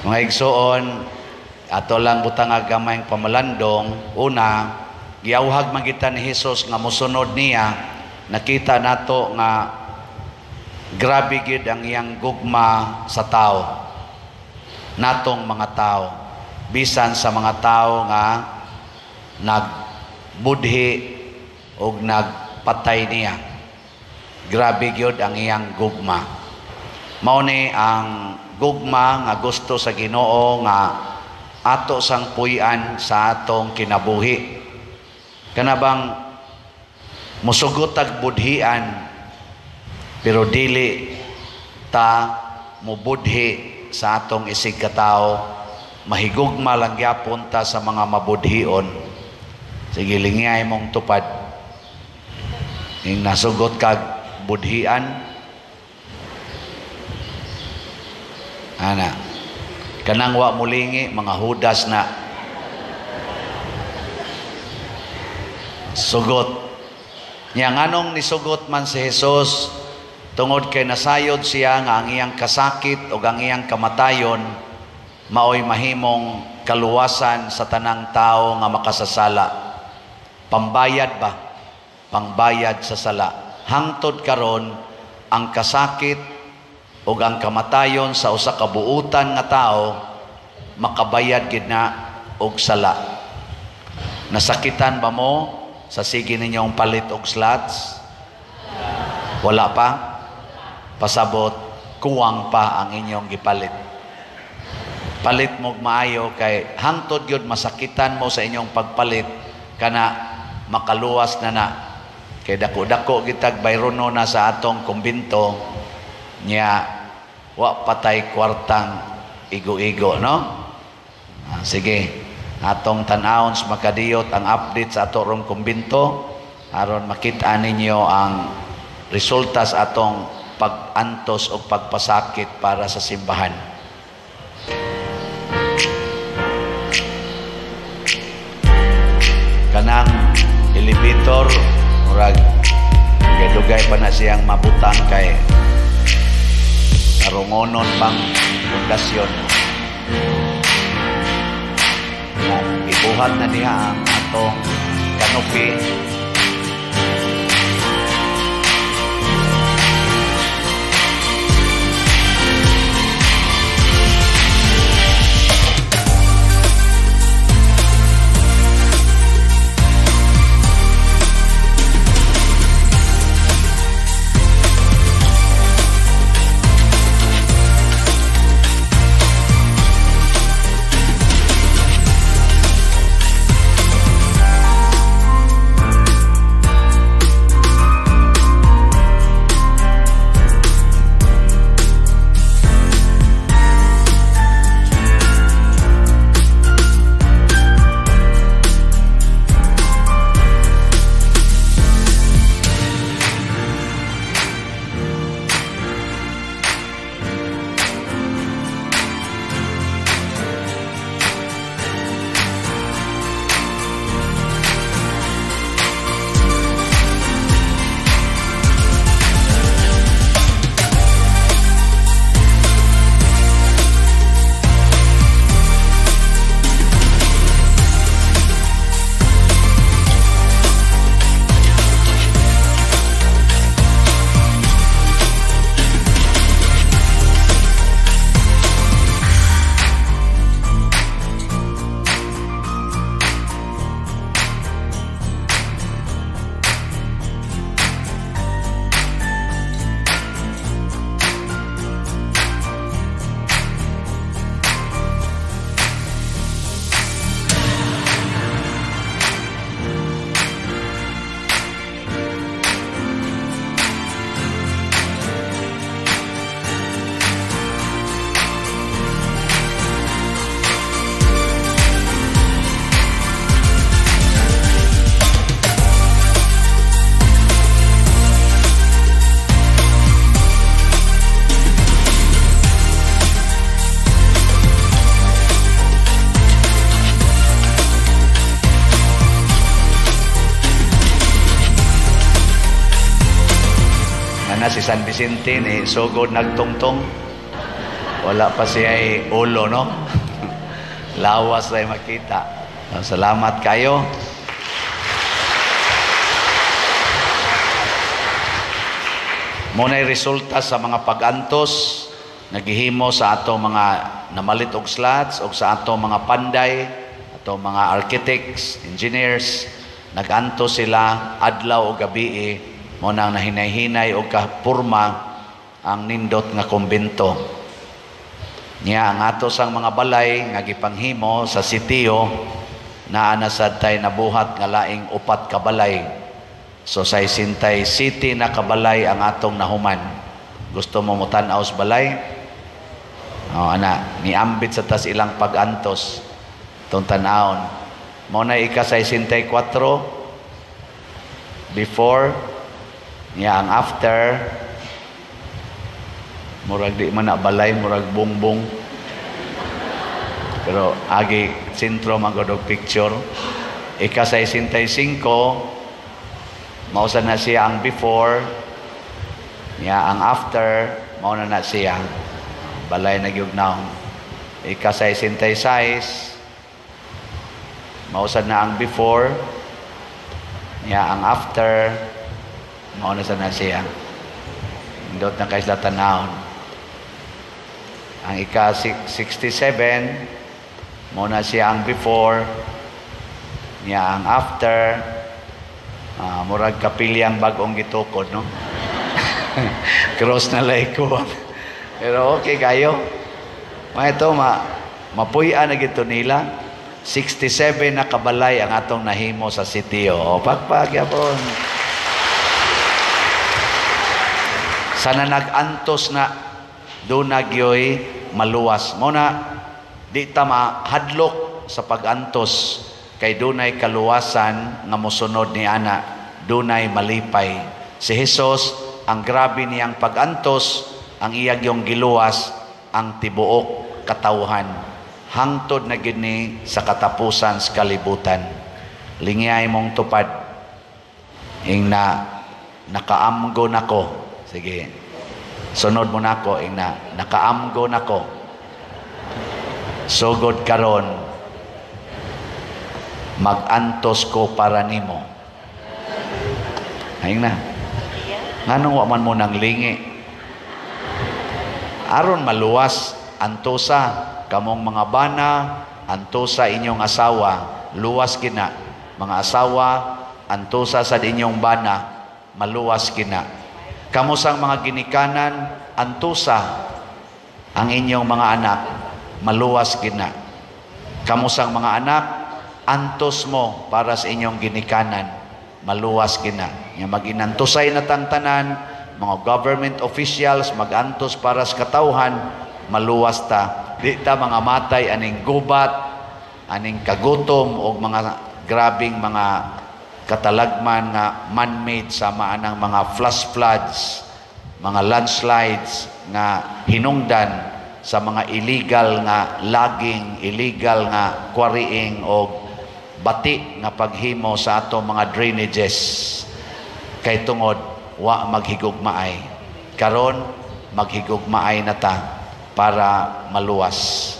Mga igsoon, ato lang butang agamay pamalandong. Una, giawhag magitan ni Hesus nga mosunod niya. Nakita nato nga grabe gid ang iyang gugma sa tao. Natong mga tao, bisan sa mga tao nga nagbudhi o nagpatay niya. Grabe gyud ang iyang gugma. Mao ni ang gugma nga gusto sa Ginoo nga ato sang puy-an sa atong kinabuhi. Kanabang musugot ag budhian pero dili ta mubudhi sa atong isig katao, mahigugma lang gyapon ta sa mga mabudhion. Sige, lingay mong tupad. Ning nasugot kag budhian, ana kanang wa mulingi mga hudas na sugot nya. Nganong nisugot man si Hesus tungod kay nasayod siya nga ang iyang kasakit o ang iyang kamatayon maoy mahimong kaluwasan sa tanang tao nga makasasala. Pambayad ba? Pangbayad sa sala. Hangtod karon ang kasakit o ang kamatayon sa usa ka buutan nga tao makabayad gid na og sala. Nasakitan ba mo sa sige ninyong palit og slots? Wala pa? Pasabot, kuwang pa ang inyong gipalit. Palit mo maayo kay hangtod gyud masakitan mo sa inyong pagpalit kana makaluwas na kay dako-dako gitag bayrono na sa atong kumbinto nya wa patay kwartang igo-igo, no? Sige, atong tan-awon sa makadiyot ang update sa atong kumbinto aron makita ninyo ang resulta sa atong pag-antos o pagpasakit para sa simbahan. Kanang elevator murag kay dugay pa na siyang mabutang kay narungonon pang pundasyon. Ibuhat na niya ang atong kanopi. Si San Vicente ni sugod nagtungtong Wala pa siya ulo, no? Lawas ay makita. Salamat kayo. Muna'y resulta sa mga pag-antos, naghihimo sa ato mga namalit og slots o sa ato mga panday, ato mga architects, engineers, nag-anto sila adlaw o gabi, mo nang nahinay-hinay o kapurma ang nindot nga kumbento. Niya ang ato sang mga balay nga gipanghimo sa sitio na anasad tay nabuhat nga laing 4 ka balay. So sa Isintay City na kabalay ang atong nahuman. Gusto mo mutan-aw sa balay? Niambit sa tas ilang pag-antos. Itong tanahon. Muna ika sa Isintay 4. Before. Niya ang after. Murag di man na balay, murag bongbong. Pero agi sentro magodog picture. Ika sa Isintay 5, mausa na siya ang before. Niya ang after, mauna na siya. Balay na gyugnaw. Ika sa Isintay 6, mausa na ang before. Niya ang after, mauna na siya. Indot na kayo sila tanahon. Ang ika 67, muna siya ang before, niya ang after, murag kapilyang bagong gitukod, no? Cross na laiko. Pero okay kayo. Ito, mapuya na gito nila. 67 na kabalay ang atong nahimo sa sitio. O, pagpagyapon. Sana nag-antos na doon nagyoy maluwas. Muna, di ta mahadlok sa pag-antos kay dunay kaluwasan nga mosunod ni ana, dunay malipay. Si Jesus, ang grabe niyang pag-antos, ang iyag yung giluwas, ang tibuok katawhan. Hangtod na gini sa katapusan sa kalibutan. Lingyay mong tupad. Ing nakaamgo nako. Sige. Sunod mo nako, ing nakaamgo nako. Sugod karon, mag-antos ko para nimo. Ayun na. Nganong wa man mo nang lingi? Aron maluwas, antosa, kamong mga bana, antosa inyong asawa, luwas kina. Mga asawa, antosa sa inyong bana, maluwas kina. Kamusang mga ginikanan, antusa ang inyong mga anak, maluwas gina. Kamusang mga anak, antos mo para sa inyong ginikanan, maluwas gina. Yung mag-inantusay na tangtanan, mga government officials, mag-antos para sa katawhan, maluwas ta. Di ta mga matay, aning gubat, aning kagutom, o mga grabing mga katalagman nga man-made sa maanang mga flash floods, mga landslides nga hinungdan sa mga illegal nga logging, illegal nga quarrying o bati nga paghimo sa ato mga drainages. Kay tungod wa maghigugmaay. Karon maghigugmaay na ta para maluwas.